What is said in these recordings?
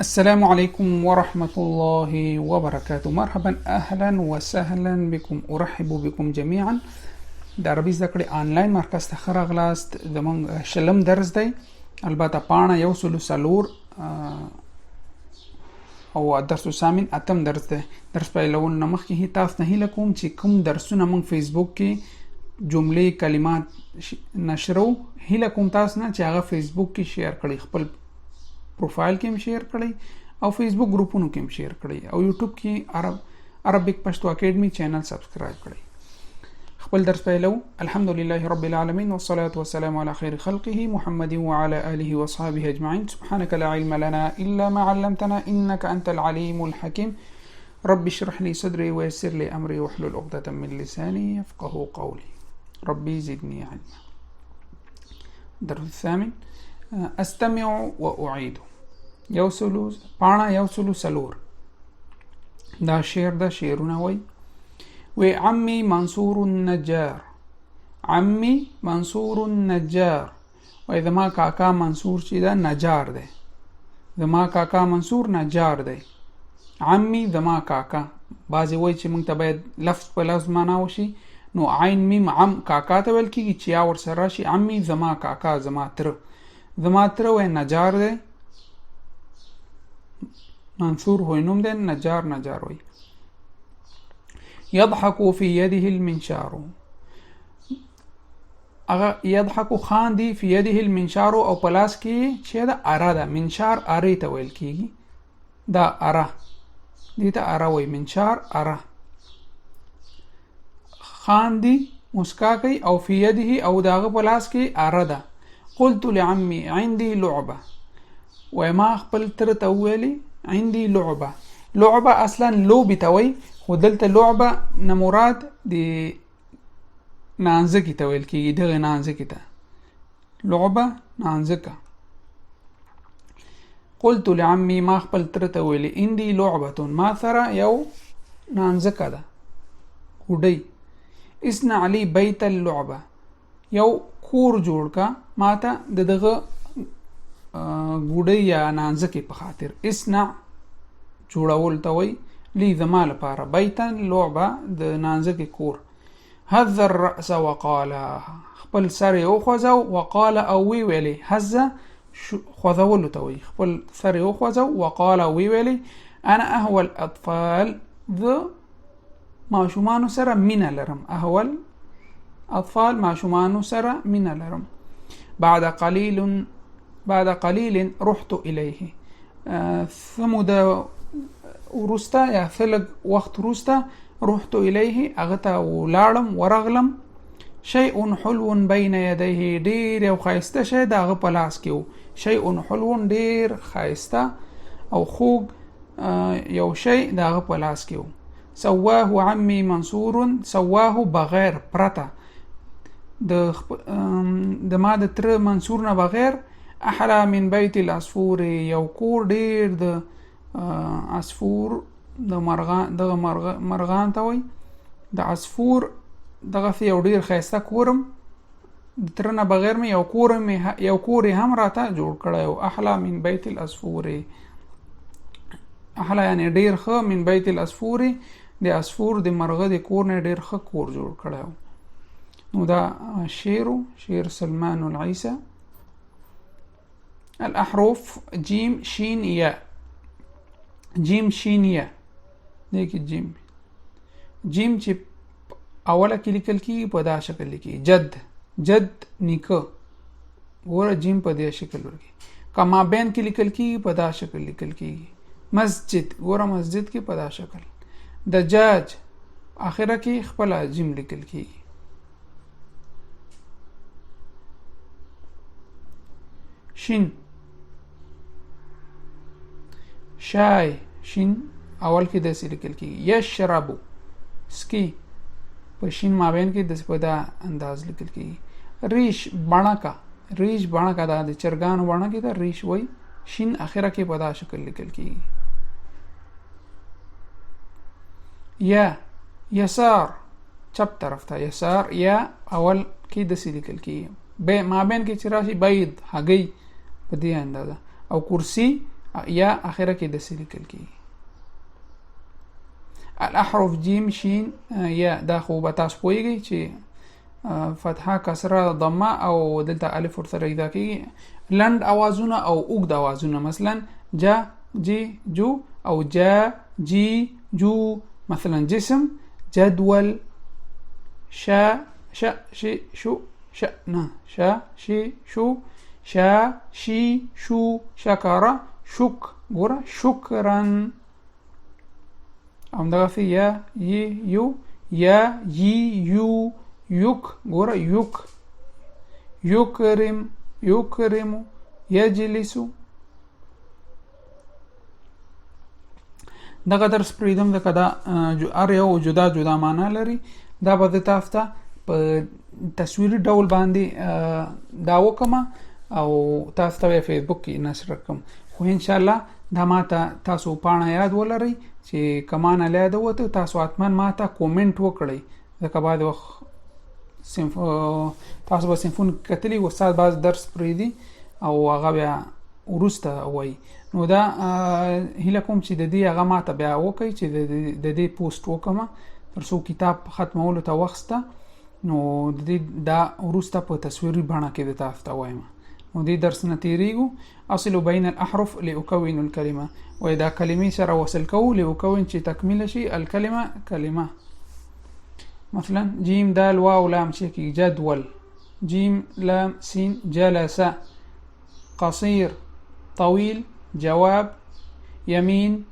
السلام عليكم ورحمة الله وبركاته. مرحبا أهلا وسهلا بكم. أرحب بكم جميعا. د عربي زده کړې آنلاین مرکز ته ښه راغلاست. زموږ شلم درس دی، البته پاڼه 104 او درس الثامن اتم درس دی. درس پیلول نه مخکې تاسو ته هیله کوم چې کوم درسونه موږ فیسبوک کې جملې کلمات نشرو، هیله کوم تاسو نه چې هغه فیسبوک کې شیر کړئ، خپل پروفایل کې هم شیر کړئ او فیسبوک گروپونو کې هم شیر کړئ او یوټیوب کې عربیک پښتو اکیډمي چینل سبسکرایب کړئ. خپل درس پیلو. الحمدلله رب العالمين والصلاة والسلام على خير خلقه محمد وعلى آله وصحبه أجمعين. سبحانك لا علم لنا إلا ما علمتنا إنك أنت العليم الحكيم. رب اشرح لي صدري ويسر لي أمري واحلل عقدة من لساني يفقه قولي. ربي زدني علما. الدرس الثامن استمع وأعيد. یوسلو پاڼه یوسلو سلور. دا شعر دا شعرونه وی عمي منصور النجار. عمي منصور النجار. وی زما کاکا منصور چې دا نجار دی. زما کاکا منصور نجار دی. عمي زما کاکا. بعضی وی چې موږ ته باید لفظ په لفظ معنا وشي، نو عین میم عم کاکا ته ویل کېږي چې یا ورسره راشي عمي زما کاکا زما تره. زما تره وی نجار دی، منصور ہوئی نوم دے، نجار نجار ہوئی. یضحک فی یده المنشار. اگر یضحک خاندی فی یده المنشار او پلاس کی چه دا اره دا. منشار اره تا ویل کیگی، دا اره دیتا اره وی منشار اره. خاندی مسکا کئی او فی یده او داغ پلاس کی اره دا. قلت لعمی عندي لعبه. وما خپل تر ته ویلی عندي لعبه. لعبه اصلا لوبي توي، خو دلته لعبه نه مراد دی نانځکی ته ویل کیږي، دغه نانځکی ته لعبه نانځکه. قلت لعمي ما خپل تر ته ویلی عندي لعبه، ما سره یو نانځکه ده وډی. اصنع لي بيت اللعبه. یو کور جوړ کا ماته دغه ګوډی یا نانځکې په خاطر. اصنع جوړول ته وی، لی زما لپاره، بیتن لعبه د نانځکې کور. هز الرأس وقال. خپل سر یې وخوځو، وقال او وی ویلی. هز خوځولو ته وی، خپل سر یې وخوځو، وقال او وی ویلی انا اهوى الاطفال. ذ ماشومانو سره مینه لرم. اهول اطفال ماشومانو سره مینه لرم. بعد قليل رحت إليه. ثمود ورستا یا ثلق وقت رستا رحت إليه اغتا ولارم ورغلم. شيء حلو بين يديه. دير او خايسته شي داغه پلاس کیو. شيء حلو دير خايسته او خوږ یو شي داغه پلاس کیو. سواه عمي منصور. سواه بغیر پرته د ما د تر منصور نه بغیر. احلى من بيت العصفور. یو کور ډیر د عصفور د مرغان، دغه مرغان ته وي د عصفور دغه یو ډیر خیسته کورم د تر نه بغیر مې یو کور هم راته جوړ کړی. احلى من بيت العصفور. احلى یعنی ډیر ښه، من بيت العصفور د عصفور د مرغه د کور نه ډیر ښه کور جوړ کړی. نو دا شعر سلمان العيسى. الأحرف جيم شين ياء. جيم شين ياء. دیکھیں جیم چې اوله کې لیکل کیږي په دا شکل لیکي. جد جد نیکه، ګوره جیم په دې شکل ورکی. کما بین کې لیکل کیږي په دا شکل لیکل کیږي. مسجد، ګوره مسجد کې په دا شکل. دجاج اخره کې خپل جیم لیکل کیږي. شین شای، شین اول کې داسې لیکل کیږي. یشربو سکی، په شین مابین کې داسې په دا انداز لیکل کیږي. ریش بڼکه، ریش بڼکه دا د چرګانو بڼکه ته ریش وای. شین اخره کې په دا شکل لیکل کیږي. یا یسار چپ طرف ته. یسار یا اول کې داسې لیکل کیږي. به مابین کې چې راشي بید هګۍ په دې اندازه. او کرسی یا اخره کې د لیکل کیږي. الاحرف جیم شین یا دا خو به تاسو پوهیږئ چې فتحه کسره ضمه او دلته الف ورسره اضافه کیږي. لنډ اوازونه او اوږد اوازونه مثلا جا جی جو او جا جی جو. مثلا جسم جدول شا شا شي شو شأنا شا شي شو شا شي شو شكر شك ګوره شكرا. همدغه في یا ي يو یا ي يو يك ګوره يك يكرم يكرم يجلس. دغه درس پریدم دغه دا ار یو جدا معنا لري. دا به تاسو ته په تصویري ډول باندې دا وکم او تاسو ته فیسبوک کې نشر کوم. خو ان شاء الله دا ماته تاسو پاڼه یاد ولرئ چې کمانه یاد وته تاسو اتمن ماته کومنټ وکړئ. ځکه بعد وخت تاسو به سیمفون کتلی و استاد باز درس پریدي او هغه بیا ورسته وای. نو دا هیله کوم چې د دې هغه ماته بیا وکړي چې د دې پوسټ وکم تر څو کتاب ختمولو ته وخته. نو د دې دا ورسته په تصویري بڼه کې د تاسو ته وایم. نو دې درس نه تیریږو. اصل بین الاحرف لاكون الكلمه و دا کلمې سره وصل کوو لاكون چې تکمیل شي الکلمه کلمه. مثلا جيم دال واو لام شكي جدول جيم لام سين جلس قصير طويل جواب يمين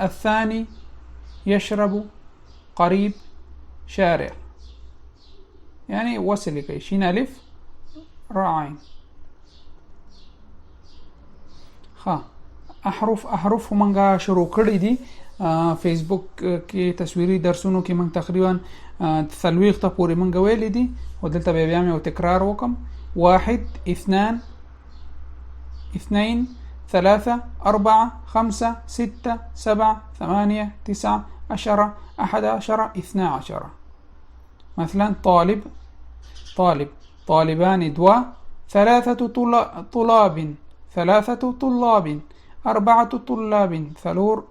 الثاني يشرب قريب شارع. يعني وصل كي شين ألف راء عين. احرف منګه شروع کړی دي. فیسبوک کې تصویري درسونو کې موږ تقریبا 30 ته پورې موږ ویل دي او دلته بیا مې تکرار وکم. 1 2 2 3 4 5 6 7 8 9 10 11 12. مثلا طالب طالب طالبان 2 3 طلاب 3 طلاب 4 طلاب ثلور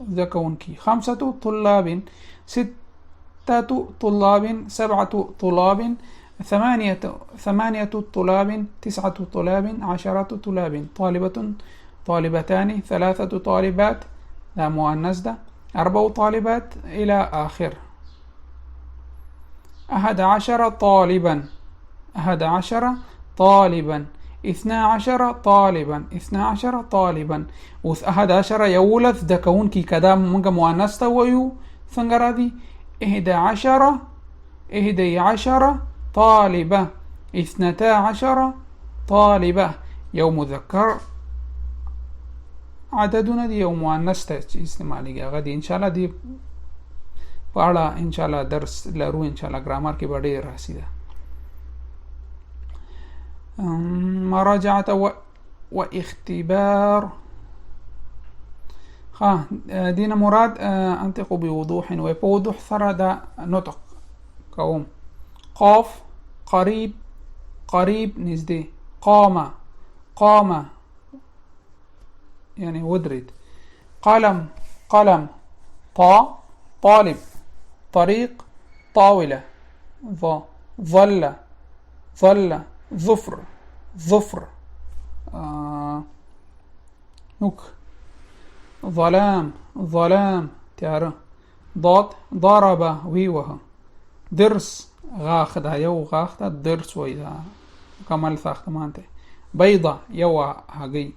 ذكونكي 5 طلاب 6 طلاب 7 طلاب 8 طلاب 9 طلاب 10 طلاب طالبة طالبتان 3 طالبات لا مؤنث ده 4 طالبات إلى آخر. 11 طالبا 11 طالبا 12 طالبا 12 طالبا. و 11 يولث د كون کی کدا موږ مؤنث ته وایو څنګه را دي 11 طالبه 12 طالبه. یو مذکر عددونه دي یو مؤنث ته استعماليږي. هغه دي ان شاء الله دي په اړه ان شاء الله درس لرو. ان شاء الله ګرامر کې به ډېر راسي ده. مراجعة واختبار. دينا مراد أنطق بوضوح وبوضوح ثرى نطق كوم. قاف قريب قريب نزدي. قام قام يعني ودرد. قلم قلم. طالب طريق طاولة. ظل ظل ظفر ظفر. نوك ظلام ظلام تیاره. ضاد ضرب ویوه. درس غاخ دا یو غاخ دا درس وی دا کمال ساختمان ته. بيضة یو هګي.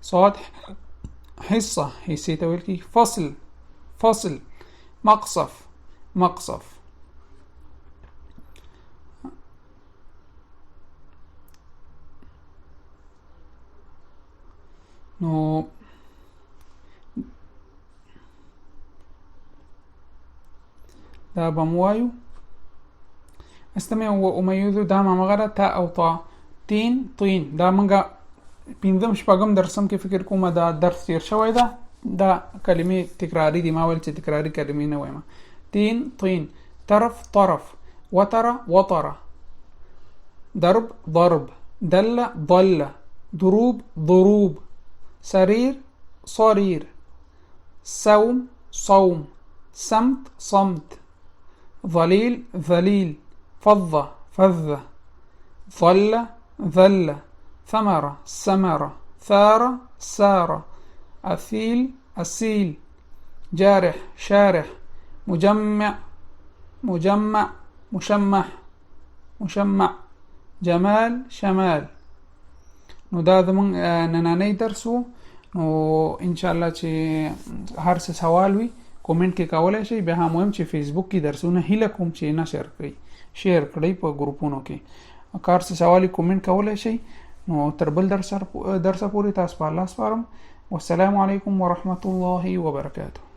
صاد حصة حصه ته ویل کی. فصل فصل. مقصف مقصف. نو دا بموایو استمع وأميز دا مغره تا او طا. تين طين دا منګه پینځم شپږم درسم کې فکر کوم دا درس تیر شوی ده. دا کلمې تکراری دي. ما ول چې تکراری کلمې نه وایم. تين طين. طرف طرف. وتر وطر. ضرب ضرب. دل ضل دروب ضروب، سرير صرير، صوم صوم، صمت صمت، ظليل ذليل، فضة فذة، ظل ذل، ثمرة ثمرة، ثار سار، أثيل أسيل، جارح شارح، مجمع مجمع، مشمح مشمع، جمال شمال. نو دا زمونږ نننی درس و. نو انشاءالله چې هر څه سوال وي کومنټ کې کولای شئ. بیا هم وایم چې فیسبوک کې درسونه هیله کوم چې نشر کړئ، شیر کړئ په ګروپونو کې. کار څه سوال کومنټ کولای شئ. نو تر بل درس پورې تاسو په الله سپارم. والسلام علیکم ورحمت الله وبرکاته.